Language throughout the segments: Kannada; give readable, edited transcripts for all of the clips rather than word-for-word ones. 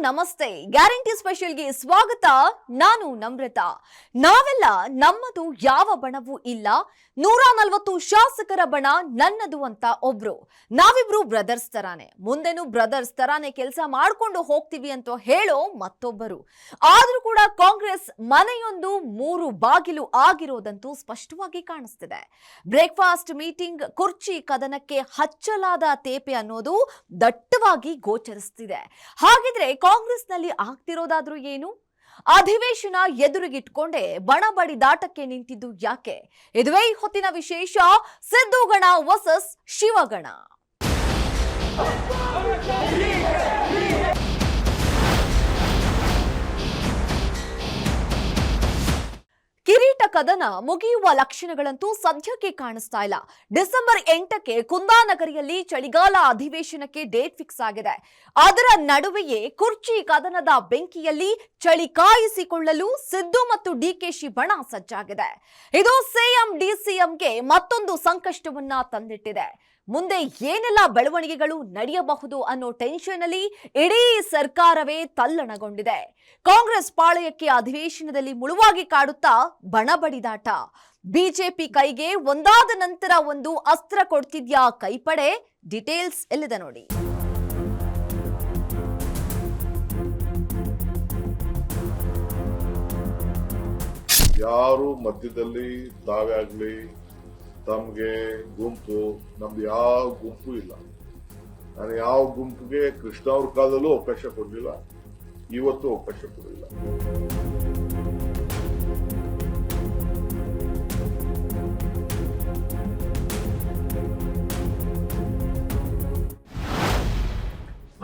ನಮಸ್ತೆ. ಗ್ಯಾರಂಟಿ ಸ್ಪೆಷಲ್ಗೆ ಸ್ವಾಗತ. ನಾನು ನಮ್ರತಾ. ನಾವೆಲ್ಲ ನಮ್ಮದು ಯಾವ ಬಣವೂ ಇಲ್ಲ, 140 ಶಾಸಕರ ಬಣ ನನ್ನದು ಅಂತ ಒಬ್ರು. ನಾವಿಬ್ರು ಬ್ರದರ್ಸ್ ತರಾನೆ, ಮುಂದೆನೂ ಬ್ರದರ್ಸ್ ತರಾನೆ ಕೆಲಸ ಮಾಡ್ಕೊಂಡು ಹೋಗ್ತೀವಿ ಅಂತ ಹೇಳೋ ಮತ್ತೊಬ್ಬರು. ಆದ್ರೂ ಕೂಡ ಕಾಂಗ್ರೆಸ್ ಮನೆಯೊಂದು 3 ಬಾಗಿಲು ಆಗಿರೋದಂತೂ ಸ್ಪಷ್ಟವಾಗಿ ಕಾಣಿಸ್ತಿದೆ. ಬ್ರೇಕ್ಫಾಸ್ಟ್ ಮೀಟಿಂಗ್, ಕುರ್ಚಿ ಕದನಕ್ಕೆ ಹಚ್ಚಲಾದ ತೇಪೆ ಅನ್ನೋದು ದಟ್ಟವಾಗಿ ಗೋಚರಿಸ್ತಿದೆ. ಹಾಗಿದ್ರೆ ಕಾಂಗ್ರೆಸ್ನಲ್ಲಿ ಆಗ್ತಿರೋದಾದ್ರೂ ಏನು? ಅಧಿವೇಶನ ಎದುರಿಗಿಟ್ಕೊಂಡೆ ಬಣಬಡಿದಾಟಕ್ಕೆ ನಿಂತಿದ್ದು ಯಾಕೆ? ಇದುವೇ ಈ ಹೊತ್ತಿನ ವಿಶೇಷ. ಸಿದ್ದುಗಣ ವರ್ಸಸ್ ಶಿವಗಣ. ಕಿರೀಟ ಕದನ ಮುಗಿಯುವ ಲಕ್ಷಣಗಳಂತೂ ಸದ್ಯಕ್ಕೆ ಕಾಣಿಸ್ತಾ ಇಲ್ಲ. ಡಿಸೆಂಬರ್ 8ಕ್ಕೆ ಕುಂದಾನಗರಿಯಲ್ಲಿ ಚಳಿಗಾಲ ಅಧಿವೇಶನಕ್ಕೆ ಡೇಟ್ ಫಿಕ್ಸ್ ಆಗಿದೆ. ಅದರ ನಡುವೆಯೇ ಕುರ್ಚಿ ಕದನದ ಬೆಂಕಿಯಲ್ಲಿ ಚಳಿ ಕಾಯಿಸಿಕೊಳ್ಳಲು ಸಿದ್ದು ಮತ್ತು ಡಿಕೆಶಿ ಬಣ ಸಜ್ಜಾಗಿದೆ. ಇದು ಸಿಎಂ ಡಿಸಿಎಂಗೆ ಮತ್ತೊಂದು ಸಂಕಷ್ಟವನ್ನ ತಂದಿಟ್ಟಿದೆ. ಮುಂದೆ ಏನೆಲ್ಲ ಬೆಳವಣಿಗೆಗಳು ನಡೆಯಬಹುದು ಅನ್ನೋ ಟೆನ್ಷನ್ ಅಲ್ಲಿ ಇಡೀ ಸರ್ಕಾರವೇ ತಲ್ಲಣಗೊಂಡಿದೆ. ಕಾಂಗ್ರೆಸ್ ಪಾಳಯಕ್ಕೆ ಅಧಿವೇಶನದಲ್ಲಿ ಮುಳುವಾಗಿ ಕಾಡುತ್ತಾ ಬಣಬಡಿದಾಟ. ಬಿಜೆಪಿ ಕೈಗೆ ಒಂದಾದ ನಂತರ ಒಂದು ಅಸ್ತ್ರ ಕೊಡ್ತಿದ್ಯಾ ಕೈಪಡೆ? ಡೀಟೇಲ್ಸ್ ಎಲ್ಲಿದೆ ನೋಡಿ. ಯಾರು ಮಧ್ಯದಲ್ಲಿ ತಾವೇ ಆಗ್ಲಿ ತಮ್ಗೆ ಗುಂಪು, ನಮ್ದು ಯಾವ ಗುಂಪು ಇಲ್ಲ. ನಾನು ಯಾವ ಗುಂಪಿಗೆ ಕೃಷ್ಣ ಅವ್ರ ಕಾಲದಲ್ಲೂ ಅವಕಾಶ ಕೊಡಲಿಲ್ಲ, ಇವತ್ತು ಅವಕಾಶ ಕೊಡಲಿಲ್ಲ.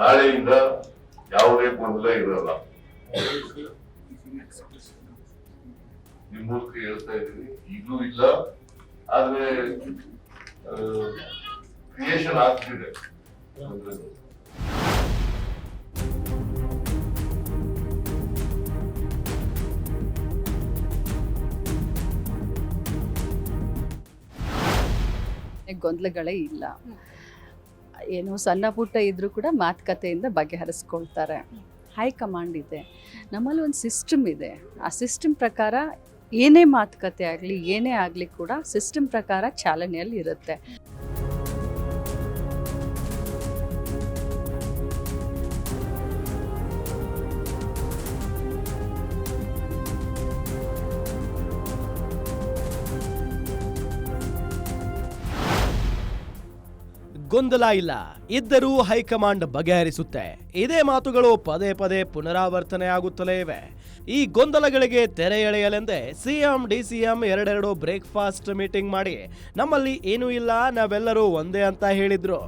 ನಾಳೆಯಿಂದ ಯಾವುದೇ ಗೊಂದಲ ಇರಲ್ಲ. ನಿಮ್ಮ ಮೂಲಕ ಹೇಳ್ತಾ ಇದ್ದೀನಿ, ಈಗಲೂ ಇಲ್ಲ, ಆದ್ರೆ ಕ್ರಿಯೇಷನ್ ಆಗ್ತಿದೆ. ಗೊಂದಲಗಳೇ ಇಲ್ಲ. ಏನೋ ಸಣ್ಣ ಪುಟ್ಟ ಇದ್ರೂ ಕೂಡ ಮಾತುಕತೆಯಿಂದ ಬಗೆಹರಿಸ್ಕೊಳ್ತಾರೆ. ಹೈಕಮಾಂಡ್ ಇದೆ, ನಮ್ಮಲ್ಲಿ ಒಂದು ಸಿಸ್ಟಮ್ ಇದೆ. ಆ ಸಿಸ್ಟಮ್ ಪ್ರಕಾರ ಏನೇ ಮಾತುಕತೆ ಆಗಲಿ ಏನೇ ಆಗಲಿ ಕೂಡ ಸಿಸ್ಟಮ್ ಪ್ರಕಾರ ಚಾಲನೆಯಲ್ಲಿ ಇರುತ್ತೆ. ಗೊಂದಲ ಇಲ್ಲ, ಇದ್ದರೂ ಹೈಕಮಾಂಡ್ ಬಗೆಹರಿಸುತ್ತೆ. ಇದೇ ಮಾತುಗಳು ಪದೇ ಪದೇ ಪುನರಾವರ್ತನೆ ಆಗುತ್ತಲೇ ಇವೆ. ಈ ಗೊಂದಲಗಳಿಗೆ ತೆರೆ ಎಳೆಯಲೆಂದೇ ಸಿಎಂ ಡಿಸಿಎಂ ಎರಡೆರಡು ಬ್ರೇಕ್ಫಾಸ್ಟ್ ಮೀಟಿಂಗ್ ಮಾಡಿ ನಮ್ಮಲ್ಲಿ ಏನೂ ಇಲ್ಲ, ನಾವೆಲ್ಲರೂ ಒಂದೇ ಅಂತ ಹೇಳಿದ್ರು.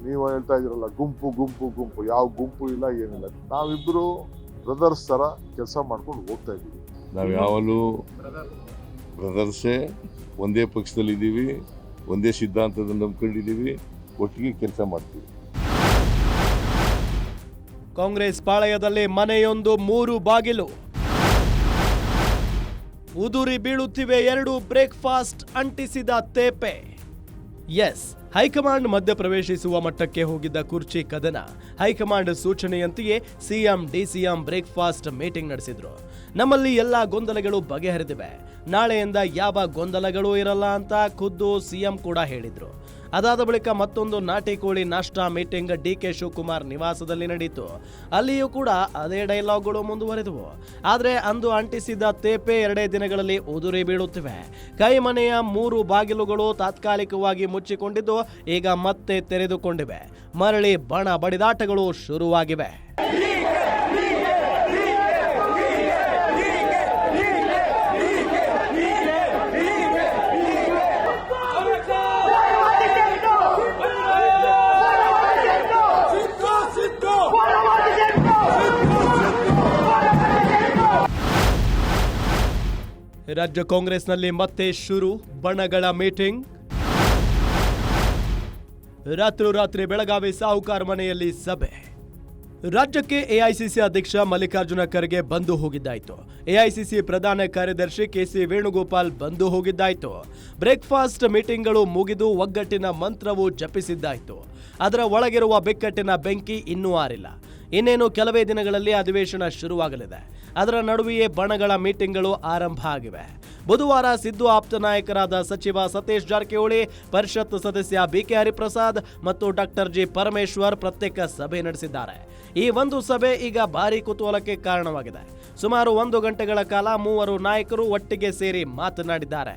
ನೀವು ಹೇಳ್ತಾ ಇದ್ರಲ್ಲ ಗುಂಪು ಗುಂಪು ಗುಂಪು, ಯಾವ ಗುಂಪು ಇಲ್ಲ, ಏನಿಲ್ಲ. ನಾವಿಬ್ರು ಬ್ರದರ್ಸ್ ತರ ಕೆಲಸ ಮಾಡ್ಕೊಂಡು ಹೋಗ್ತಾ ಇದ್ದೀವಿ. ನಾವು ಯಾವಾಗಲೂ ಬ್ರದರ್ಸೇ, ಒಂದೇ ಪಕ್ಷದಲ್ಲಿದ್ದೀವಿ, ಒಂದೇ ಸಿದ್ಧಾಂತದಲ್ಲಿ ನಂಬ್ಕೊಂಡಿದ್ದೀವಿ, ಒಟ್ಟಿಗೆ ಕೆಲಸ ಮಾಡ್ತೀವಿ. ಕಾಂಗ್ರೆಸ್ ಪಾಳಯದಲ್ಲಿ ಮನೆಯೊಂದು 3 ಬಾಗಿಲು. ಉದುರಿ ಬೀಳುತ್ತಿವೆ 2 ಬ್ರೇಕ್ಫಾಸ್ಟ್ ಅಂಟಿಸಿದ ತೇಪೆ. ಎಸ್, ಹೈಕಮಾಂಡ್ ಮಧ್ಯಪ್ರವೇಶಿಸುವ ಮಟ್ಟಕ್ಕೆ ಹೋಗಿದ್ದ ಕುರ್ಚಿ ಕದನ. ಹೈಕಮಾಂಡ್ ಸೂಚನೆಯಂತೆಯೇ ಸಿಎಂ ಡಿಸಿಎಂ ಬ್ರೇಕ್ಫಾಸ್ಟ್ ಮೀಟಿಂಗ್ ನಡೆಸಿದ್ರು. ನಮ್ಮಲ್ಲಿ ಎಲ್ಲ ಗೊಂದಲಗಳು ಬಗೆಹರಿದಿವೆ, ನಾಳೆಯಿಂದ ಯಾವ ಗೊಂದಲಗಳೂ ಇರಲ್ಲ ಅಂತ ಖುದ್ದು ಸಿಎಂ ಕೂಡ ಹೇಳಿದ್ರು. ಅದಾದ ಬಳಿಕ ಮತ್ತೊಂದು ನಾಟಿ ಕೋಳಿ ನಾಷ್ಟಾ ಮೀಟಿಂಗ್ ಡಿಕೆ ಶಿವಕುಮಾರ್ ನಿವಾಸದಲ್ಲಿ ನಡೆಯಿತು. ಅಲ್ಲಿಯೂ ಕೂಡ ಅದೇ ಡೈಲಾಗ್ಗಳು ಮುಂದುವರೆದವು. ಆದರೆ ಅಂದು ಅಂಟಿಸಿದ ತೇಪೆ 2 ದಿನಗಳಲ್ಲಿ ಉದುರಿ ಬೀಳುತ್ತಿವೆ. ಕೈಮನೆಯ 3 ಬಾಗಿಲುಗಳು ತಾತ್ಕಾಲಿಕವಾಗಿ ಮುಚ್ಚಿಕೊಂಡಿದ್ದು ಈಗ ಮತ್ತೆ ತೆರೆದುಕೊಂಡಿವೆ. ಮರಳಿ ಬಣ ಬಡಿದಾಟಗಳು ಶುರುವಾಗಿವೆ. ರಾಜ್ಯ ಕಾಂಗ್ರೆಸ್ನಲ್ಲಿ ಮತ್ತೆ ಶುರು ಬಣಗಳ ಮೀಟಿಂಗ್. ರಾತ್ರೋರಾತ್ರಿ ಬೆಳಗಾವಿ ಸಾಹುಕಾರ್ ಮನೆಯಲ್ಲಿ ಸಭೆ. ರಾಜ್ಯಕ್ಕೆ ಎಐಸಿಸಿ ಅಧ್ಯಕ್ಷ ಮಲ್ಲಿಕಾರ್ಜುನ ಖರ್ಗೆ ಬಂದು ಹೋಗಿದ್ದಾಯ್ತು. ಎಐಸಿಸಿ ಪ್ರಧಾನ ಕಾರ್ಯದರ್ಶಿ ಕೆಸಿ ವೇಣುಗೋಪಾಲ್ ಬಂದು ಹೋಗಿದ್ದಾಯ್ತು. ಬ್ರೇಕ್ಫಾಸ್ಟ್ ಮೀಟಿಂಗ್ಗಳು ಮುಗಿದು ಒಗ್ಗಟ್ಟಿನ ಮಂತ್ರವು ಜಪಿಸಿದ್ದಾಯ್ತು. ಅದರ ಒಳಗಿರುವ ಬಿಕ್ಕಟ್ಟಿನ ಬೆಂಕಿ ಇನ್ನೂ ಆರಿಲ್ಲ. ಇನ್ನೇನು ಕೆಲವೇ ದಿನಗಳಲ್ಲಿ ಅಧಿವೇಶನ ಶುರುವಾಗಲಿದೆ. ಅದರ ನಡುವೆಯೇ ಬಣಗಳ ಮೀಟಿಂಗ್ಗಳು ಆರಂಭ ಆಗಿವೆ. ಬುಧವಾರ ಸಿದ್ದು ಆಪ್ತ ನಾಯಕರಾದ ಸಚಿವ ಸತೀಶ್ ಜಾರಕಿಹೊಳಿ, ಪರಿಷತ್ ಸದಸ್ಯ ಬಿಕೆ ಹರಿಪ್ರಸಾದ್ ಮತ್ತು ಡಾಕ್ಟರ್ ಜಿ ಪರಮೇಶ್ವರ್ ಪ್ರತ್ಯೇಕ ಸಭೆ ನಡೆಸಿದ್ದಾರೆ. ಈ ಒಂದು ಸಭೆ ಈಗ ಭಾರೀ ಕುತೂಹಲಕ್ಕೆ ಕಾರಣವಾಗಿದೆ. ಸುಮಾರು 1 ಗಂಟೆಗಳ ಕಾಲ ಮೂವರು ನಾಯಕರು ಒಟ್ಟಿಗೆ ಸೇರಿ ಮಾತನಾಡಿದ್ದಾರೆ.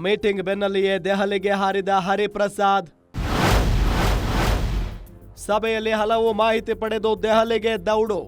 ಮೀಟಿಂಗ್ ಬೆನ್ನಲ್ಲಿಯೇ ದೆಹಲಿಗೆ ಹಾರಿದ ಹರಿಪ್ರಸಾದ್. ಸಭೆಯಲ್ಲಿ ಹಲವು ಮಾಹಿತಿ ಪಡೆದು ದೆಹಲಿಗೆ ದೌಡು.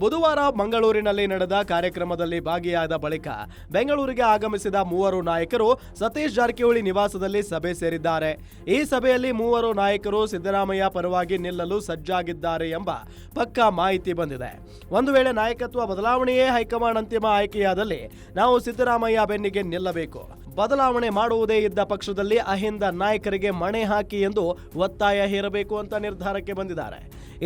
ಬುಧವಾರ ಮಂಗಳೂರಿನಲ್ಲಿ ನಡೆದ ಕಾರ್ಯಕ್ರಮದಲ್ಲಿ ಭಾಗಿಯಾದ ಬಳಿಕ ಬೆಂಗಳೂರಿಗೆ ಆಗಮಿಸಿದ ಮೂವರು ನಾಯಕರು ಸತೀಶ್ ಜಾರಕಿಹೊಳಿ ನಿವಾಸದಲ್ಲಿ ಸಭೆ ಸೇರಿದ್ದಾರೆ. ಈ ಸಭೆಯಲ್ಲಿ ಮೂವರು ನಾಯಕರು ಸಿದ್ದರಾಮಯ್ಯ ಪರವಾಗಿ ನಿಲ್ಲಲು ಸಜ್ಜಾಗಿದ್ದಾರೆ ಎಂಬ ಪಕ್ಕಾ ಮಾಹಿತಿ ಬಂದಿದೆ. ಒಂದು ವೇಳೆ ನಾಯಕತ್ವ ಬದಲಾವಣೆಯೇ ಹೈಕಮಾಂಡ್ ಅಂತಿಮ ಆಯ್ಕೆಯಾದಲ್ಲಿ ನಾವು ಸಿದ್ದರಾಮಯ್ಯ ಬೆನ್ನಿಗೆ ನಿಲ್ಲಬೇಕು. ಬದಲಾವಣೆ ಮಾಡುವುದೇ ಇದ್ದ ಪಕ್ಷದಲ್ಲಿ ಅಹಿಂದ ನಾಯಕರಿಗೆ ಮಣೆ ಹಾಕಿ ಎಂದು ಒತ್ತಾಯ ಹೇರಬೇಕು ಅಂತ ನಿರ್ಧಾರಕ್ಕೆ ಬಂದಿದ್ದಾರೆ.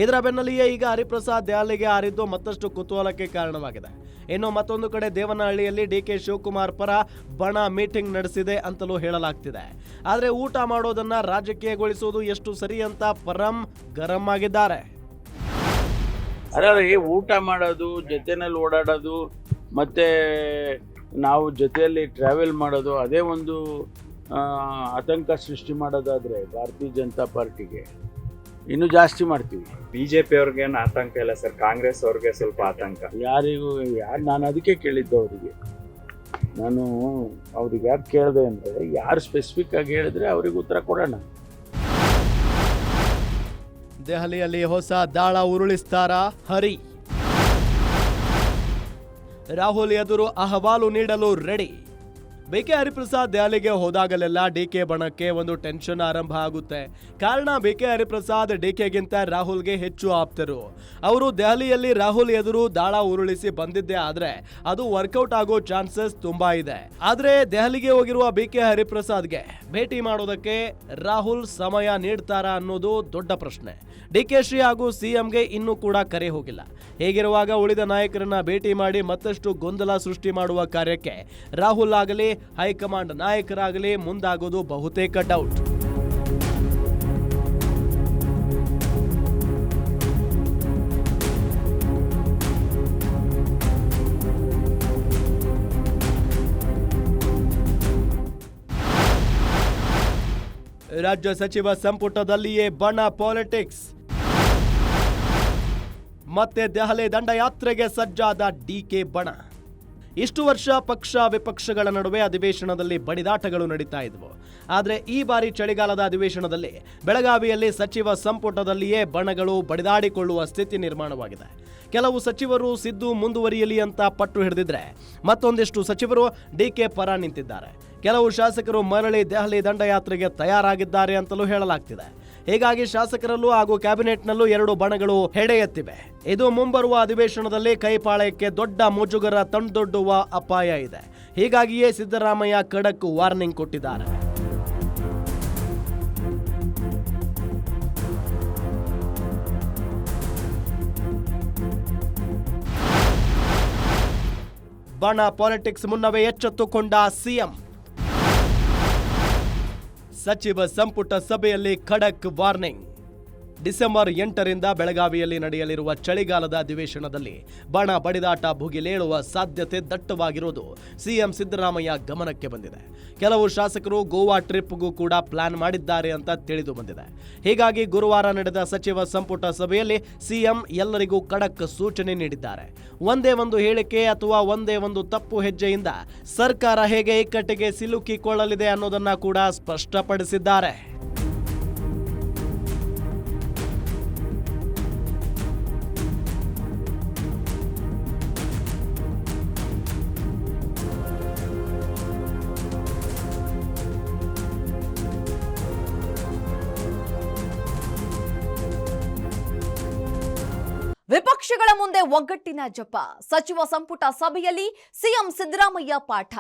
ಇದರ ಬೆನ್ನಲ್ಲಿಯೇ ಈಗ ಹರಿಪ್ರಸಾದ್ ದೆಹಲಿಗೆ ಹಾರಿದ್ದು ಮತ್ತಷ್ಟು ಕುತೂಹಲಕ್ಕೆ ಕಾರಣವಾಗಿದೆ. ಇನ್ನು ಮತ್ತೊಂದು ಕಡೆ ದೇವನಹಳ್ಳಿಯಲ್ಲಿ ಡಿಕೆ ಶಿವಕುಮಾರ್ ಪರ ಬಣ ಮೀಟಿಂಗ್ ನಡೆಸಿದೆ ಅಂತಲೂ ಹೇಳಲಾಗ್ತಿದೆ. ಆದರೆ ಊಟ ಮಾಡೋದನ್ನ ರಾಜಕೀಯಗೊಳಿಸುವುದು ಎಷ್ಟು ಸರಿ ಅಂತ ಪರಂ ಗರಂ ಆಗಿದ್ದಾರೆ. ಅದೇ ಊಟ ಮಾಡೋದು, ಜೊತೆನಲ್ಲಿ ಓಡಾಡೋದು, ಮತ್ತೆ ನಾವು ಜೊತೆಯಲ್ಲಿ ಟ್ರಾವೆಲ್ ಮಾಡೋದು, ಅದೇ ಒಂದು ಆತಂಕ ಸೃಷ್ಟಿ ಮಾಡೋದಾದ್ರೆ ಭಾರತೀಯ ಜನತಾ ಪಾರ್ಟಿಗೆ ಇನ್ನೂ ಜಾಸ್ತಿ ಮಾಡ್ತೀವಿ. ಬಿಜೆಪಿ ಅವ್ರಿಗೇನು ಆತಂಕ ಇಲ್ಲ ಸರ್, ಕಾಂಗ್ರೆಸ್ ಅವ್ರಿಗೆ ಸ್ವಲ್ಪ ಆತಂಕ. ನಾನು ಅದಕ್ಕೆ ಕೇಳಿದ್ದು ಅವರಿಗೆ. ನಾನು ಅವ್ರಿಗೆ ಯಾರು ಕೇಳಿದೆ ಅಂದರೆ, ಯಾರು ಸ್ಪೆಸಿಫಿಕ್ ಆಗಿ ಹೇಳಿದ್ರೆ ಅವ್ರಿಗೆ ಉತ್ತರ ಕೊಡೋಣ. ದೆಹಲಿಯಲ್ಲಿ ಹೊಸ ದಾಳ ಉರುಳಿಸ್ತಾರಾ ಹರಿ? ರಾಹುಲ್ ಎದುರು ಅಹವಾಲು ನೀಡಲು ರೆಡಿ. ಬಿಕೆ ಹರಿಪ್ರಸಾದ್ ದೆಹಲಿಗೆ ಹೋದಾಗಲೆಲ್ಲ ಡಿಕೆ ಬಣಕ್ಕೆ ಒಂದು ಟೆನ್ಷನ್ ಆರಂಭ ಆಗುತ್ತೆ. ಕಾರಣ, ಬಿಕೆ ಹರಿಪ್ರಸಾದ್ ಡಿಕೆಗಿಂತ ರಾಹುಲ್ಗೆ ಹೆಚ್ಚು ಆಪ್ತರು. ಅವರು ದೆಹಲಿಯಲ್ಲಿ ರಾಹುಲ್ ಎದುರು ದಾಳ ಉರುಳಿಸಿ ಬಂದಿದ್ದೇ ಆದ್ರೆ ಅದು ವರ್ಕೌಟ್ ಆಗೋ ಚಾನ್ಸಸ್ ತುಂಬಾ ಇದೆ. ಆದ್ರೆ ದೆಹಲಿಗೆ ಹೋಗಿರುವ ಬಿಕೆ ಹರಿಪ್ರಸಾದ್ಗೆ ಭೇಟಿ ಮಾಡೋದಕ್ಕೆ ರಾಹುಲ್ ಸಮಯ ನೀಡ್ತಾರಾ ಅನ್ನೋದು ದೊಡ್ಡ ಪ್ರಶ್ನೆ. ಡಿಕೆಶಿ ಹಾಗೂ ಸಿಎಂಗೆ ಇನ್ನೂ ಕೂಡ ಕರೆ ಹೋಗಿಲ್ಲ. ಹೀಗಿರುವಾಗ ಉಳಿದ ನಾಯಕರನ್ನ ಭೇಟಿ ಮಾಡಿ ಮತ್ತಷ್ಟು ಗೊಂದಲ ಸೃಷ್ಟಿ ಮಾಡುವ ಕಾರ್ಯಕ್ಕೆ ರಾಹುಲ್ ಆಗಲಿ ಹೈಕಮಾಂಡ್ ನಾಯಕರಾಗಲಿ ಮುಂದಾಗೋದು ಬಹುತೇಕ ಡೌಟ್. ರಾಜ್ಯ ಸಚಿವ ಸಂಪುಟದಲ್ಲಿಯೇ ಬಣ ಪಾಲಿಟಿಕ್ಸ್. ಮತ್ತೆ ದೆಹಲಿ ದಂಡಯಾತ್ರೆಗೆ ಸಜ್ಜಾದ ಡಿಕೆ ಬಣ. ಇಷ್ಟು ವರ್ಷ ಪಕ್ಷ ವಿಪಕ್ಷಗಳ ನಡುವೆ ಅಧಿವೇಶನದಲ್ಲಿ ಬಡಿದಾಟಗಳು ನಡೀತಾ ಇದ್ವು. ಆದರೆ ಈ ಬಾರಿ ಚಳಿಗಾಲದ ಅಧಿವೇಶನದಲ್ಲಿ ಬೆಳಗಾವಿಯಲ್ಲಿ ಸಚಿವ ಸಂಪುಟದಲ್ಲಿಯೇ ಬಣಗಳು ಬಡಿದಾಡಿಕೊಳ್ಳುವ ಸ್ಥಿತಿ ನಿರ್ಮಾಣವಾಗಿದೆ. ಕೆಲವು ಸಚಿವರು ಸಿದ್ದು ಮುಂದುವರಿಯಲಿ ಅಂತ ಪಟ್ಟು ಹಿಡಿದಿದ್ರೆ, ಮತ್ತೊಂದಿಷ್ಟು ಸಚಿವರು ಡಿಕೆ ಪರ ನಿಂತಿದ್ದಾರೆ. ಕೆಲವು ಶಾಸಕರು ಮರಳಿ ದೆಹಲಿ ದಂಡಯಾತ್ರೆಗೆ ತಯಾರಾಗಿದ್ದಾರೆ ಅಂತಲೂ ಹೇಳಲಾಗ್ತಿದೆ. ಹೀಗಾಗಿ ಶಾಸಕರಲ್ಲೂ ಹಾಗೂ ಕ್ಯಾಬಿನೆಟ್ನಲ್ಲೂ 2 ಬಣಗಳು ಹೆಡೆ ಎತ್ತಿವೆ. ಇದು ಮುಂಬರುವ ಅಧಿವೇಶನದಲ್ಲಿ ಕೈಪಾಳ್ಯಕ್ಕೆ ದೊಡ್ಡ ಮುಜುಗರ ತಂದೊಡ್ಡುವ ಅಪಾಯ ಇದೆ. ಹೀಗಾಗಿಯೇ ಸಿದ್ದರಾಮಯ್ಯ ಖಡಕ್ ವಾರ್ನಿಂಗ್ ಕೊಟ್ಟಿದ್ದಾರೆ. ಬಣ ಪಾಲಿಟಿಕ್ಸ್ ಮುನ್ನವೇ ಎಚ್ಚೆತ್ತುಕೊಂಡ ಸಿಎಂ. ಸಚಿವ ಸಂಪುಟ ಸಭೆಯಲ್ಲಿ ಖಡಕ್ ವಾರ್ನಿಂಗ್. ಡಿಸೆಂಬರ್ 8ರಿಂದ ಬೆಳಗಾವಿಯಲ್ಲಿ ನಡೆಯಲಿರುವ ಚಳಿಗಾಲದ ಅಧಿವೇಶನದಲ್ಲಿ ಬಣ ಬಡಿದಾಟ ಭುಗಿಲೇಳುವ ಸಾಧ್ಯತೆ ದಟ್ಟವಾಗಿರುವುದು ಸಿಎಂ ಸಿದ್ದರಾಮಯ್ಯ ಗಮನಕ್ಕೆ ಬಂದಿದೆ. ಕೆಲವು ಶಾಸಕರು ಗೋವಾ ಟ್ರಿಪ್ಗೂ ಕೂಡ ಪ್ಲಾನ್ ಮಾಡಿದ್ದಾರೆ ಅಂತ ತಿಳಿದು ಬಂದಿದೆ. ಹೀಗಾಗಿ ಗುರುವಾರ ನಡೆದ ಸಚಿವ ಸಂಪುಟ ಸಭೆಯಲ್ಲಿ ಸಿಎಂ ಎಲ್ಲರಿಗೂ ಖಡಕ್ ಸೂಚನೆ ನೀಡಿದ್ದಾರೆ. ಒಂದೇ ಒಂದು ಹೇಳಿಕೆ ಅಥವಾ ಒಂದೇ ಒಂದು ತಪ್ಪು ಹೆಜ್ಜೆಯಿಂದ ಸರ್ಕಾರ ಹೇಗೆ ಇಕ್ಕಟ್ಟಿಗೆ ಸಿಲುಕಿಕೊಳ್ಳಲಿದೆ ಅನ್ನೋದನ್ನ ಕೂಡ ಸ್ಪಷ್ಟಪಡಿಸಿದ್ದಾರೆ. ವಿಪಕ್ಷಗಳ ಮುಂದೆ ಒಗ್ಗಟ್ಟಿನ ಜಪ. ಸಚಿವ ಸಂಪುಟ ಸಭೆಯಲ್ಲಿ ಸಿಎಂ ಸಿದ್ದರಾಮಯ್ಯ ಪಾಠ.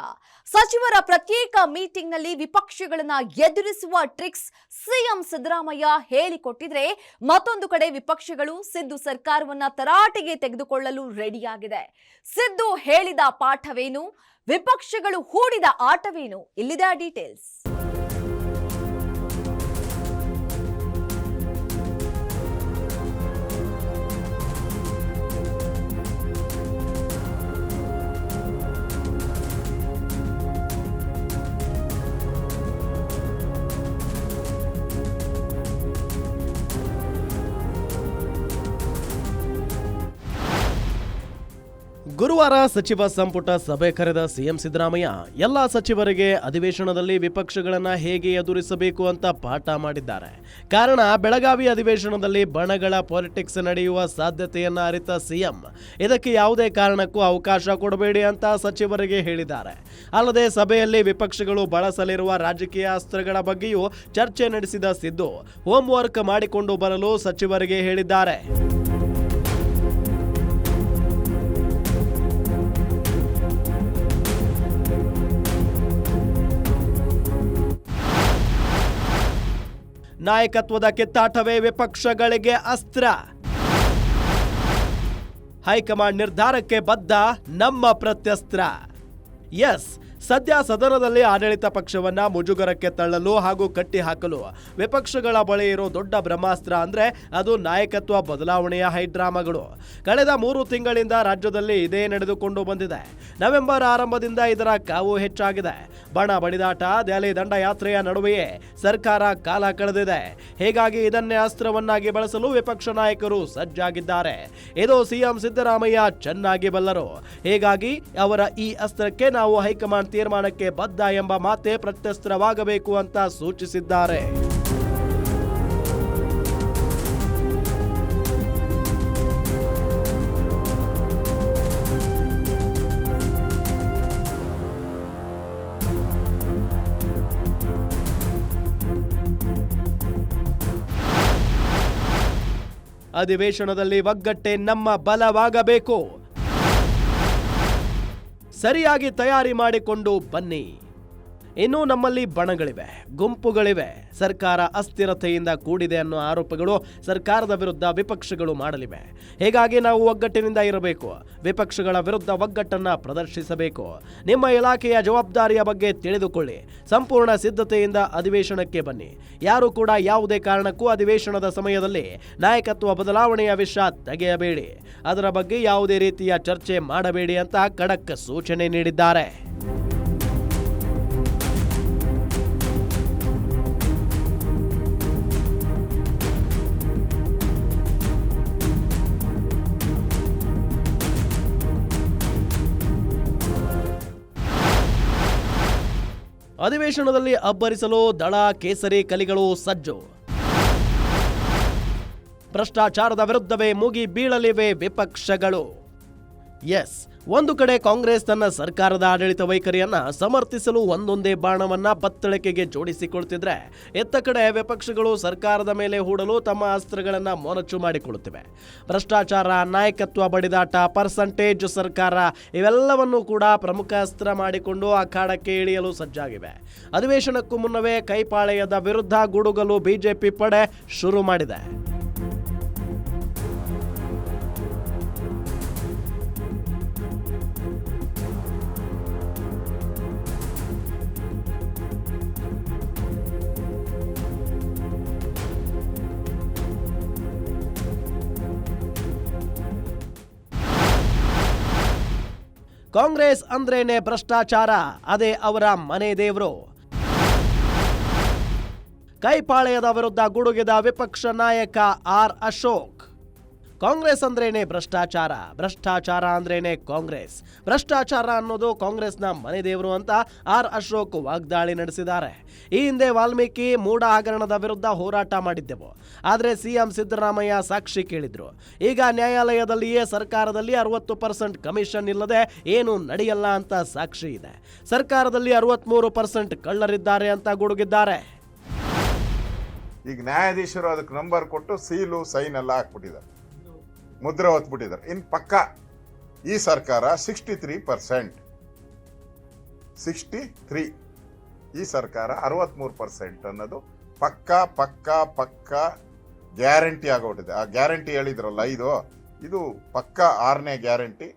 ಸಚಿವರ ಪ್ರತ್ಯೇಕ ಮೀಟಿಂಗ್ನಲ್ಲಿ ವಿಪಕ್ಷಗಳನ್ನ ಎದುರಿಸುವ ಟ್ರಿಕ್ಸ್ ಸಿಎಂ ಸಿದ್ದರಾಮಯ್ಯ ಹೇಳಿಕೊಟ್ಟಿದ್ರೆ, ಮತ್ತೊಂದು ಕಡೆ ವಿಪಕ್ಷಗಳು ಸಿದ್ದು ಸರ್ಕಾರವನ್ನ ತರಾಟೆಗೆ ತೆಗೆದುಕೊಳ್ಳಲು ರೆಡಿಯಾಗಿದೆ. ಸಿದ್ದು ಹೇಳಿದ ಪಾಠವೇನು, ವಿಪಕ್ಷಗಳು ಹೂಡಿದ ಆಟವೇನು, ಇಲ್ಲಿದೆ ಆ ಡೀಟೇಲ್ಸ್. ಗುರುವಾರ ಸಚಿವ ಸಂಪುಟ ಸಭೆ ಕರೆದ ಸಿಎಂ ಸಿದ್ದರಾಮಯ್ಯ ಎಲ್ಲ ಸಚಿವರಿಗೆ ಅಧಿವೇಶನದಲ್ಲಿ ವಿಪಕ್ಷಗಳನ್ನ ಹೇಗೆ ಎದುರಿಸಬೇಕು ಅಂತ ಪಾಠ ಮಾಡಿದ್ದಾರೆ. ಕಾರಣ, ಬೆಳಗಾವಿ ಅಧಿವೇಶನದಲ್ಲಿ ಬಣಗಳ ಪಾಲಿಟಿಕ್ಸ್ ನಡೆಯುವ ಸಾಧ್ಯತೆಯನ್ನ ಅರಿತ ಸಿಎಂ ಇದಕ್ಕೆ ಯಾವುದೇ ಕಾರಣಕ್ಕೂ ಅವಕಾಶ ಕೊಡಬೇಡಿ ಅಂತ ಸಚಿವರಿಗೆ ಹೇಳಿದ್ದಾರೆ. ಅಲ್ಲದೆ ಸಭೆಯಲ್ಲಿ ವಿಪಕ್ಷಗಳು ಬಳಸಲಿರುವ ರಾಜಕೀಯ ಅಸ್ತ್ರಗಳ ಬಗ್ಗೆಯೂ ಚರ್ಚೆ ನಡೆಸಿದ ಸಿದ್ದು ಹೋಮ್ ವರ್ಕ್ ಮಾಡಿಕೊಂಡು ಬರಲು ಸಚಿವರಿಗೆ ಹೇಳಿದ್ದಾರೆ. ನಾಯಕತ್ವದ ಕಿತ್ತಾಟವೇ ವಿಪಕ್ಷಗಳಿಗೆ ಅಸ್ತ್ರ. ಹೈಕಮಾಂಡ್ ನಿರ್ಧಾರಕ್ಕೆ ಬದ್ಧ, ನಮ್ಮ ಪ್ರತ್ಯಸ್ತ್ರ. ಎಸ್, ಸದ್ಯ ಸದನದಲ್ಲಿ ಆಡಳಿತ ಪಕ್ಷವನ್ನ ಮುಜುಗರಕ್ಕೆ ತಳ್ಳಲು ಹಾಗೂ ಕಟ್ಟಿ ಹಾಕಲು ವಿಪಕ್ಷಗಳ ಬಳಿ ಇರೋ ದೊಡ್ಡ ಬ್ರಹ್ಮಾಸ್ತ್ರ ಅಂದ್ರೆ ಅದು ನಾಯಕತ್ವ ಬದಲಾವಣೆಯ ಹೈಡ್ರಾಮಾಗಳು. ಕಳೆದ 3 ತಿಂಗಳಿಂದ ರಾಜ್ಯದಲ್ಲಿ ಇದೇ ನಡೆದುಕೊಂಡು ಬಂದಿದೆ. ನವೆಂಬರ್ ಆರಂಭದಿಂದ ಇದರ ಕಾವು ಹೆಚ್ಚಾಗಿದೆ. ಬಣ ಬಡಿದಾಟ, ದೆಹಲಿ ದಂಡಯಾತ್ರೆಯ ನಡುವೆಯೇ ಸರ್ಕಾರ ಕಾಲ ಕಳೆದಿದೆ. ಹೀಗಾಗಿ ಇದನ್ನೇ ಅಸ್ತ್ರವನ್ನಾಗಿ ಬಳಸಲು ವಿಪಕ್ಷ ನಾಯಕರು ಸಜ್ಜಾಗಿದ್ದಾರೆ. ಇದು ಸಿಎಂ ಸಿದ್ದರಾಮಯ್ಯ ಚೆನ್ನಾಗಿ ಬಲ್ಲರು. ಹೀಗಾಗಿ ಅವರ ಈ ಅಸ್ತ್ರಕ್ಕೆ ನಾವು ಹೈಕಮಾಂಡ್ ತೀರ್ಮಾನಕ್ಕೆ ಬದ್ಧ ಎಂಬ ಮಾತೆ ಪ್ರತ್ಯಸ್ತ್ರವಾಗಬೇಕು ಅಂತ ಸೂಚಿಸಿದ್ದಾರೆ. ಅಧಿವೇಶನದಲ್ಲಿ ಒಗ್ಗಟ್ಟೆ ನಮ್ಮ ಬಲವಾಗಬೇಕು. ಸರಿಯಾಗಿ ತಯಾರಿ ಮಾಡಿಕೊಂಡು ಬನ್ನಿ. ಇನ್ನೂ ನಮ್ಮಲ್ಲಿ ಬಣಗಳಿವೆ, ಗುಂಪುಗಳಿವೆ. ಸರ್ಕಾರ ಅಸ್ಥಿರತೆಯಿಂದ ಕೂಡಿದೆ ಅನ್ನೋ ಆರೋಪಗಳು ಸರ್ಕಾರದ ವಿರುದ್ಧ ವಿಪಕ್ಷಗಳು ಮಾಡಲಿವೆ. ಹೀಗಾಗಿ ನಾವು ಒಗ್ಗಟ್ಟಿನಿಂದ ಇರಬೇಕು. ವಿಪಕ್ಷಗಳ ವಿರುದ್ಧ ಒಗ್ಗಟ್ಟನ್ನ ಪ್ರದರ್ಶಿಸಬೇಕು. ನಿಮ್ಮ ಇಲಾಖೆಯ ಜವಾಬ್ದಾರಿಯ ಬಗ್ಗೆ ತಿಳಿದುಕೊಳ್ಳಿ. ಸಂಪೂರ್ಣ ಸಿದ್ಧತೆಯಿಂದ ಅಧಿವೇಶನಕ್ಕೆ ಬನ್ನಿ. ಯಾರು ಕೂಡ ಯಾವುದೇ ಕಾರಣಕ್ಕೂ ಅಧಿವೇಶನದ ಸಮಯದಲ್ಲಿ ನಾಯಕತ್ವ ಬದಲಾವಣೆಯ ವಿಷಯ ತೆಗೆಯಬೇಡಿ. ಅದರ ಬಗ್ಗೆ ಯಾವುದೇ ರೀತಿಯ ಚರ್ಚೆ ಮಾಡಬೇಡಿ ಅಂತ ಖಡಕ್ ಸೂಚನೆ ನೀಡಿದ್ದಾರೆ. ಅಧಿವೇಶನದಲ್ಲಿ ಅಬ್ಬರಿಸಲು ದಳ ಕೇಸರಿ ಕಲಿಗಳು ಸಜ್ಜು. ಭ್ರಷ್ಟಾಚಾರದ ವಿರುದ್ಧವೇ ಮುಗಿ ಬೀಳಲಿವೆ ವಿಪಕ್ಷಗಳು. ಎಸ್, ಒಂದು ಕಡೆ ಕಾಂಗ್ರೆಸ್ ತನ್ನ ಸರ್ಕಾರದ ಆಡಳಿತ ವೈಖರಿಯನ್ನ ಸಮರ್ಥಿಸಲು ಒಂದೊಂದೇ ಬಾಣವನ್ನ ಬತ್ತಳಿಕೆಗೆ ಜೋಡಿಸಿಕೊಳ್ತಿದ್ರೆ, ಎತ್ತ ಕಡೆ ವಿಪಕ್ಷಗಳು ಸರ್ಕಾರದ ಮೇಲೆ ಹೂಡಲು ತಮ್ಮ ಅಸ್ತ್ರಗಳನ್ನ ಮೊನಚು ಮಾಡಿಕೊಳ್ಳುತ್ತಿವೆ. ಭ್ರಷ್ಟಾಚಾರ, ನಾಯಕತ್ವ ಬಡಿದಾಟ, ಪರ್ಸೆಂಟೇಜ್ ಸರ್ಕಾರ ಇವೆಲ್ಲವನ್ನೂ ಕೂಡ ಪ್ರಮುಖ ಅಸ್ತ್ರ ಮಾಡಿಕೊಂಡು ಅಖಾಡಕ್ಕೆ ಇಳಿಯಲು ಸಜ್ಜಾಗಿವೆ. ಅಧಿವೇಶನಕ್ಕೂ ಮುನ್ನವೇ ಕೈಪಾಳೆಯದ ವಿರುದ್ಧ ಗುಡುಗಲು ಬಿಜೆಪಿ ಪಡೆ ಶುರು ಮಾಡಿದೆ. ಕಾಂಗ್ರೆಸ್ ಅಂದ್ರೇನೆ ಭ್ರಷ್ಟಾಚಾರ, ಅದೇ ಅವರ ಮನೆ ದೇವರು. ಕೈಪಾಳೆಯದ ವಿರುದ್ಧ ಗುಡುಗಿದ ವಿಪಕ್ಷ ನಾಯಕ ಆರ್ ಅಶೋಕ್. ಕಾಂಗ್ರೆಸ್ ಅಂದ್ರೇನೆ ಭ್ರಷ್ಟಾಚಾರ, ಭ್ರಷ್ಟಾಚಾರ ಅಂದ್ರೇನೆ ಕಾಂಗ್ರೆಸ್, ಭ್ರಷ್ಟಾಚಾರ ಅನ್ನೋದು ಕಾಂಗ್ರೆಸ್ನ ಮನೆ ದೇವರು ಅಂತ ಆರ್ ಅಶೋಕ್ ವಾಗ್ದಾಳಿ ನಡೆಸಿದ್ದಾರೆ. ಈ ಹಿಂದೆ ವಾಲ್ಮೀಕಿ ಮೂಢ ಹಗರಣದ ವಿರುದ್ಧ ಹೋರಾಟ ಮಾಡಿದ್ದೆವು, ಆದರೆ ಸಿಎಂ ಸಿದ್ದರಾಮಯ್ಯ ಸಾಕ್ಷಿ ಕೇಳಿದ್ರು. ಈಗ ನ್ಯಾಯಾಲಯದಲ್ಲಿಯೇ ಸರ್ಕಾರದಲ್ಲಿ 60% ಕಮಿಷನ್ ಇಲ್ಲದೆ ಏನು ನಡೆಯಲ್ಲ ಅಂತ ಸಾಕ್ಷಿ ಇದೆ. ಸರ್ಕಾರದಲ್ಲಿ 63% ಕಳ್ಳರಿದ್ದಾರೆ ಅಂತ ಗುಡುಗಿದ್ದಾರೆ. ಈಗ ನ್ಯಾಯಾಧೀಶರು ಅದಕ್ಕೆ ನಂಬರ್ ಕೊಟ್ಟು ಸೀಲು ಸೈನ್ ಎಲ್ಲ ಹಾಕ್ಬಿಟ್ಟಿದ್ದಾರೆ. ಮುದ್ರೆ ಹೊತ್ಬಿಟ್ಟಿದ್ದಾರೆ. ಇನ್ನು ಪಕ್ಕ ಈ ಸರ್ಕಾರ 63%, 63, ಈ ಸರ್ಕಾರ 63% ಅನ್ನೋದು ಪಕ್ಕ ಗ್ಯಾರಂಟಿ ಆಗೋಗ್ಬಿಟ್ಟಿದೆ. ಆ ಗ್ಯಾರಂಟಿ ಹೇಳಿದ್ರಲ್ಲ ಇದು ಪಕ್ಕ 6ನೇ ಗ್ಯಾರಂಟಿ,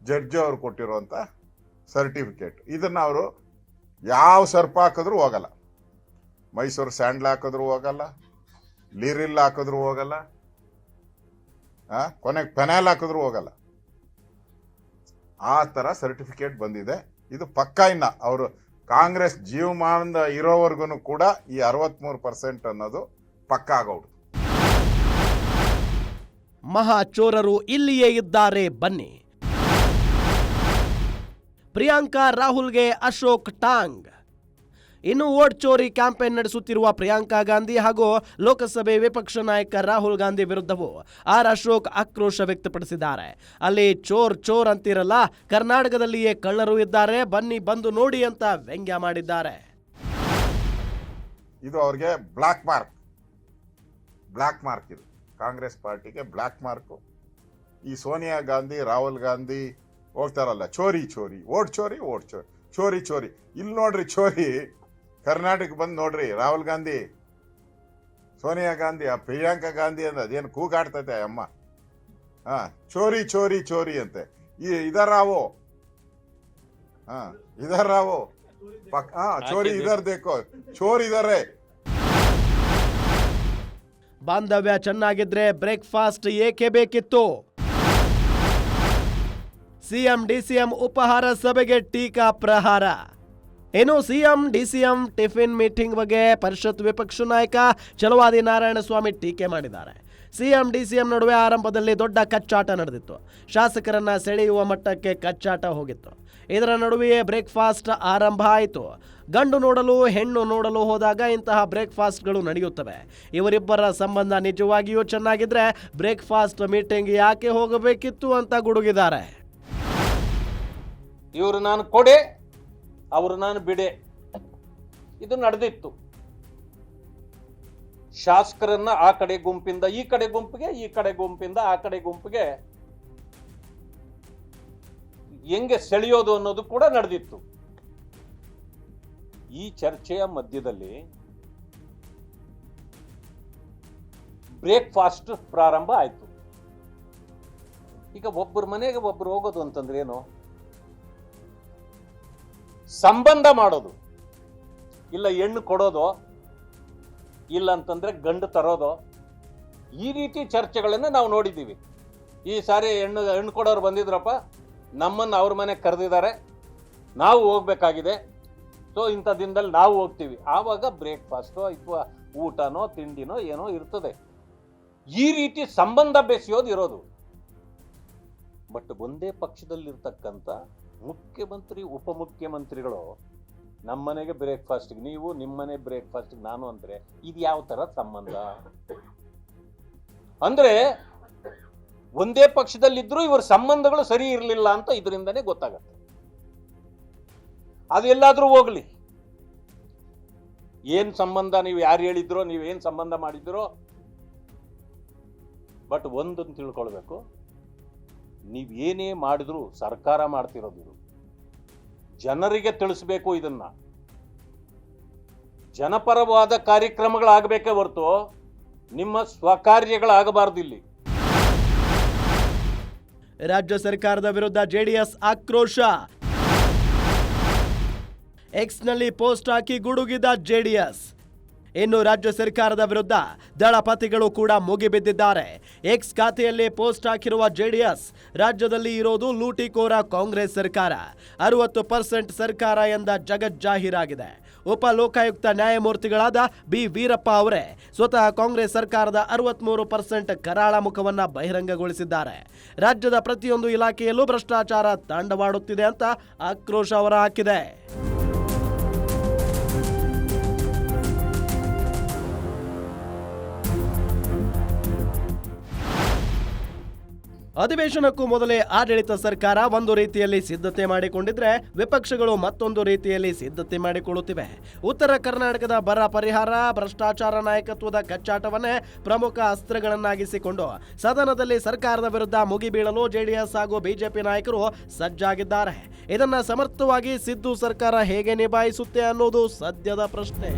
ಜಡ್ಜ್ ಅವರು ಕೊಟ್ಟಿರುವಂಥ ಸರ್ಟಿಫಿಕೇಟ್. ಇದನ್ನು ಅವರು ಯಾವ ಸರ್ಪ ಹಾಕಿದ್ರೂ ಹೋಗಲ್ಲ, ಮೈಸೂರು ಸ್ಯಾಂಡ್ಲ್ ಹಾಕಿದ್ರು ಹೋಗಲ್ಲ, ಲೀರಿಲ್ ಹಾಕಿದ್ರು ಹೋಗಲ್ಲ, ಕೊನೆಗೆ ಪೆನಾಲ್ ಹಾಕಿದ್ರು ಹೋಗಲ್ಲ. ಆ ಥರ ಸರ್ಟಿಫಿಕೇಟ್ ಬಂದಿದೆ. ಇದು ಪಕ್ಕ ಇನ್ನ ಅವರು ಕಾಂಗ್ರೆಸ್ ಜೀವಮಾನದ ಇರೋವರೆಗೂ ಕೂಡ ಈ 63% ಅನ್ನೋದು ಪಕ್ಕ ಆಗೋದು. ಮಹಾಚೋರರು ಇಲ್ಲಿಯೇ ಇದ್ದಾರೆ, ಬನ್ನಿ. ಪ್ರಿಯಾಂಕಾ ರಾಹುಲ್ಗೆ ಅಶೋಕ್ ಟಾಂಗ್. ಇನ್ನು ವೋಟ್ ಚೋರಿ ಕ್ಯಾಂಪೇನ್ ನಡೆಸುತ್ತಿರುವ ಪ್ರಿಯಾಂಕಾ ಗಾಂಧಿ ಹಾಗೂ ಲೋಕಸಭೆ ವಿಪಕ್ಷ ನಾಯಕ ರಾಹುಲ್ ಗಾಂಧಿ ವಿರುದ್ಧವೂ ಅಶೋಕ್ ಆಕ್ರೋಶ ವ್ಯಕ್ತಪಡಿಸಿದ್ದಾರೆ. ಅಲ್ಲಿ ಚೋರ್ ಅಂತಿರಲ್ಲ, ಕರ್ನಾಟಕದಲ್ಲಿಯೇ ಕಳ್ಳರು ಇದ್ದಾರೆ, ಬನ್ನಿ ಬಂದು ನೋಡಿ ಅಂತ ವ್ಯಂಗ್ಯ ಮಾಡಿದ್ದಾರೆ. ಇದು ಅವ್ರಿಗೆ ಬ್ಲಾಕ್ ಮಾರ್ಕ್ ಇದು ಕಾಂಗ್ರೆಸ್ ಪಾರ್ಟಿಗೆ ಬ್ಲಾಕ್ ಮಾರ್ಕು. ಈ ಸೋನಿಯಾ ಗಾಂಧಿ, ರಾಹುಲ್ ಗಾಂಧಿ ಹೋಗ್ತಾರಲ್ಲ, ಚೋರಿ ಓಟ್ ಚೋರಿ. ಇಲ್ಲಿ ನೋಡ್ರಿ ಚೋರಿ, ಕರ್ನಾಟಕ ಬಂದು ನೋಡ್ರಿ, ರಾಹುಲ್ ಗಾಂಧಿ, ಸೋನಿಯಾ ಗಾಂಧಿ, ಆ ಪ್ರಿಯಾಂಕಾ ಗಾಂಧಿ ಅಂದ ಅದೇನು ಕೂಗಾಡ್ತೈತೆ ಅಮ್ಮ. ಚೋರಿ ಅಂತೆ. ಇದರಾವೋ ಚೋರಿ ಇದರ್ ದೇಕೋ, ಚೋರ್ ಇದಾರೆ. ಬಾಂಧವ್ಯ ಚೆನ್ನಾಗಿದ್ರೆ ಬ್ರೇಕ್ಫಾಸ್ಟ್ ಏಕೆ ಬೇಕಿತ್ತು? ಸಿಎಂ ಡಿಸಿಎಂ ಉಪಹಾರ ಸಭೆಗೆ ಟೀಕಾ ಪ್ರಹಾರ. ಏನು ಸಿಎಂ ಡಿಸಿಎಂ ಟಿಫಿನ್ ಮೀಟಿಂಗ್ ಬಗ್ಗೆ ಪರಿಷತ್ ವಿಪಕ್ಷ ನಾಯಕ ಛಲವಾದಿ ನಾರಾಯಣಸ್ವಾಮಿ ಟೀಕೆ ಮಾಡಿದ್ದಾರೆ. ಸಿಎಂ ಡಿಸಿಎಂ ನಡುವೆ ಆರಂಭದಲ್ಲಿ ದೊಡ್ಡ ಕಚ್ಚಾಟ ನಡೆದಿತ್ತು. ಶಾಸಕರನ್ನ ಸೆಳೆಯುವ ಮಟ್ಟಕ್ಕೆ ಕಚ್ಚಾಟ ಹೋಗಿತ್ತು. ಇದರ ನಡುವೆಯೇ ಬ್ರೇಕ್ಫಾಸ್ಟ್ ಆರಂಭ ಆಯಿತು. ಗಂಡು ನೋಡಲು ಹೆಣ್ಣು ನೋಡಲು ಹೋದಾಗ ಇಂತಹ ಬ್ರೇಕ್ಫಾಸ್ಟ್ಗಳು ನಡೆಯುತ್ತವೆ. ಇವರಿಬ್ಬರ ಸಂಬಂಧ ನಿಜವಾಗಿಯೂ ಚೆನ್ನಾಗಿದ್ರೆ ಬ್ರೇಕ್ಫಾಸ್ಟ್ ಮೀಟಿಂಗ್ ಯಾಕೆ ಹೋಗಬೇಕಿತ್ತು ಅಂತ ಗುಡುಗಿದ್ದಾರೆ. ಇವರು ನಾನು ಕೊಡೆ, ಅವರು ನಾನು ಬಿಡೆ, ಇದು ನಡೆದಿತ್ತು. ಶಾಸಕರನ್ನ ಆ ಕಡೆ ಗುಂಪಿಂದ ಈ ಕಡೆ ಗುಂಪಿಗೆ, ಈ ಕಡೆ ಗುಂಪಿಂದ ಆ ಕಡೆ ಗುಂಪಿಗೆ ಹೆಂಗೆ ಸೆಳೆಯೋದು ಅನ್ನೋದು ಕೂಡ ನಡೆದಿತ್ತು. ಈ ಚರ್ಚೆಯ ಮಧ್ಯದಲ್ಲಿ ಬ್ರೇಕ್ಫಾಸ್ಟ್ ಪ್ರಾರಂಭ ಆಯ್ತು. ಈಗ ಒಬ್ಬರ ಮನೆಗೆ ಒಬ್ಬರು ಹೋಗೋದು ಅಂತಂದ್ರೆ ಏನು? ಸಂಬಂಧ ಮಾಡೋದು, ಇಲ್ಲ ಹೆಣ್ಣು ಕೊಡೋದು, ಇಲ್ಲ ಅಂತಂದ್ರೆ ಗಂಡು ತರೋದು, ಈ ರೀತಿ ಚರ್ಚೆಗಳನ್ನು ನಾವು ನೋಡಿದ್ದೀವಿ. ಈ ಸಾರಿ ಹೆಣ್ಣು ಕೊಡೋರು ಬಂದಿದ್ರಪ್ಪ, ನಮ್ಮನ್ನು ಅವ್ರ ಮನೆಗೆ ಕರೆದಿದ್ದಾರೆ, ನಾವು ಹೋಗ್ಬೇಕಾಗಿದೆ, ಸೊ ಇಂಥ ದಿನದಲ್ಲಿ ನಾವು ಹೋಗ್ತೀವಿ. ಆವಾಗ ಬ್ರೇಕ್ಫಾಸ್ಟೋ ಅಥವಾ ಊಟನೋ ತಿಂಡಿನೋ ಏನೋ ಇರ್ತದೆ. ಈ ರೀತಿ ಸಂಬಂಧ ಬೆಸೆಯೋದು ಇರೋದು. ಬಟ್ ಒಂದೇ ಪಕ್ಷದಲ್ಲಿರ್ತಕ್ಕಂಥ ಮುಖ್ಯಮಂತ್ರಿ ಉಪಮುಖ್ಯಮಂತ್ರಿಗಳು ನಮ್ಮನೆಗೆ ಬ್ರೇಕ್ಫಾಸ್ಟ್ಗೆ ನೀವು, ನಿಮ್ಮನೆ ಬ್ರೇಕ್ಫಾಸ್ಟ್ಗೆ ನಾನು ಅಂದ್ರೆ ಇದು ಯಾವ ತರ ಸಂಬಂಧ? ಅಂದ್ರೆ ಒಂದೇ ಪಕ್ಷದಲ್ಲಿದ್ರು ಇವ್ರ ಸಂಬಂಧಗಳು ಸರಿ ಇರಲಿಲ್ಲ ಅಂತ ಇದರಿಂದನೇ ಗೊತ್ತಾಗತ್ತೆ. ಅದೆಲ್ಲಾದ್ರೂ ಹೋಗ್ಲಿ, ಏನ್ ಸಂಬಂಧ, ನೀವು ಯಾರು ಹೇಳಿದ್ರೋ, ನೀವೇನ್ ಸಂಬಂಧ ಮಾಡಿದ್ರೋ, ಬಟ್ ಒಂದನ್ನು ತಿಳ್ಕೊಳ್ಬೇಕು, ನೀವೇನೇ ಮಾಡಿದ್ರು ಸರ್ಕಾರ ಮಾಡ್ತಿರೋದು ಇದು. ಜನರಿಗೆ ತಿಳಿಸ್ಬೇಕು, ಇದನ್ನ ಜನಪರವಾದ ಕಾರ್ಯಕ್ರಮಗಳಾಗಬೇಕೇ ಹೊರತು ನಿಮ್ಮ ಸ್ವಕಾರ್ಯಗಳಾಗಬಾರ್ದು ಇಲ್ಲಿ. ರಾಜ್ಯ ಸರ್ಕಾರದ ವಿರುದ್ಧ ಜೆಡಿಎಸ್ ಆಕ್ರೋಶ. ಎಕ್ಸ್ನಲ್ಲಿ ಪೋಸ್ಟ್ ಹಾಕಿ ಗುಡುಗಿದ ಜೆಡಿಎಸ್. ಇನ್ನು ರಾಜ್ಯ ಸರ್ಕಾರದ ವಿರುದ್ಧ ದಳಪತಿಗಳು ಕೂಡ ಮುಗಿಬಿದ್ದಿದ್ದಾರೆ. ಎಕ್ಸ್ ಖಾತೆಯಲ್ಲಿ ಪೋಸ್ಟ್ ಹಾಕಿರುವ ಜೆಡಿಎಸ್, ರಾಜ್ಯದಲ್ಲಿ ಇರೋದು ಲೂಟಿಕೋರ ಕಾಂಗ್ರೆಸ್ ಸರ್ಕಾರ, 60% ಸರ್ಕಾರ ಎಂದ ಜಗಜ್ಜಾಹೀರಾಗಿದೆ. ಉಪ ಲೋಕಾಯುಕ್ತ ನ್ಯಾಯಮೂರ್ತಿಗಳಾದ ಬಿ ವೀರಪ್ಪ ಅವರೇ ಸ್ವತಃ ಕಾಂಗ್ರೆಸ್ ಸರ್ಕಾರದ 63% ಕರಾಳ ಮುಖವನ್ನ ಬಹಿರಂಗಗೊಳಿಸಿದ್ದಾರೆ. ರಾಜ್ಯದ ಪ್ರತಿಯೊಂದು ಇಲಾಖೆಯಲ್ಲೂ ಭ್ರಷ್ಟಾಚಾರ ತಾಂಡವಾಡುತ್ತಿದೆ ಅಂತ ಆಕ್ರೋಶ ಹೊರಹಾಕಿದೆ. ಅಧಿವೇಶನಕ್ಕೂ ಮೊದಲೇ ಆಡಳಿತ ಸರ್ಕಾರ ಒಂದು ರೀತಿಯಲ್ಲಿ ಸಿದ್ಧತೆ ಮಾಡಿಕೊಂಡಿದ್ರೆ ವಿಪಕ್ಷಗಳು ಮತ್ತೊಂದು ರೀತಿಯಲ್ಲಿ ಸಿದ್ಧತೆ ಮಾಡಿಕೊಳ್ಳುತ್ತಿವೆ. ಉತ್ತರ ಕರ್ನಾಟಕದ ಬರ ಪರಿಹಾರ, ಭ್ರಷ್ಟಾಚಾರ ನಾಯಕತ್ವದ ಕಚ್ಚಾಟವನ್ನೇ ಪ್ರಮುಖ ಅಸ್ತ್ರಗಳನ್ನಾಗಿಸಿಕೊಂಡು ಸದನದಲ್ಲಿ ಸರ್ಕಾರದ ವಿರುದ್ಧ ಮುಗಿಬೀಳಲು ಜೆಡಿಎಸ್ ಹಾಗೂ ಬಿಜೆಪಿ ನಾಯಕರು ಸಜ್ಜಾಗಿದ್ದಾರೆ. ಇದನ್ನ ಸಮರ್ಥವಾಗಿ ಸಿದ್ದು ಸರ್ಕಾರ ಹೇಗೆ ನಿಭಾಯಿಸುತ್ತೆ ಅನ್ನೋದು ಸದ್ಯದ ಪ್ರಶ್ನೆ.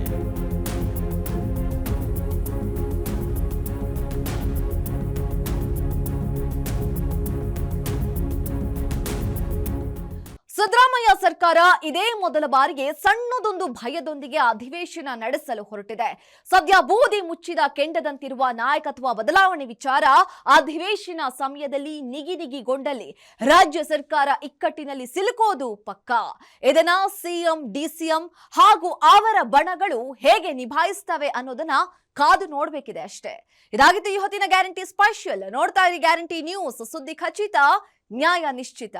ಸಿದ್ದರಾಮಯ್ಯ ಸರ್ಕಾರ ಇದೇ ಮೊದಲ ಬಾರಿಗೆ ಸಣ್ಣದೊಂದು ಭಯದೊಂದಿಗೆ ಅಧಿವೇಶನ ನಡೆಸಲು ಹೊರಟಿದೆ. ಸದ್ಯ ಬೂದಿ ಮುಚ್ಚಿದ ಕೆಂಡದಂತಿರುವ ನಾಯಕತ್ವ ಬದಲಾವಣೆ ವಿಚಾರ ಅಧಿವೇಶನ ಸಮಯದಲ್ಲಿ ನಿಗಿನಿಗಿಗೊಂಡಲ್ಲಿ ರಾಜ್ಯ ಸರ್ಕಾರ ಇಕ್ಕಟ್ಟಿನಲ್ಲಿ ಸಿಲುಕೋದು ಪಕ್ಕಾ. ಇದನ್ನ ಸಿಎಂ, ಡಿಸಿಎಂ ಹಾಗೂ ಅವರ ಬಣಗಳು ಹೇಗೆ ನಿಭಾಯಿಸ್ತವೆ ಅನ್ನೋದನ್ನ ಕಾದು ನೋಡ್ಬೇಕಿದೆ ಅಷ್ಟೇ. ಇದಾಗಿತ್ತು ಈ ಹೊತ್ತಿನ ಗ್ಯಾರಂಟಿ ಸ್ಪೆಷಲ್. ನೋಡ್ತಾ ಇರಿ ಗ್ಯಾರಂಟಿ ನ್ಯೂಸ್, ಸುದ್ದಿ ಖಚಿತ, ನ್ಯಾಯ ನಿಶ್ಚಿತ.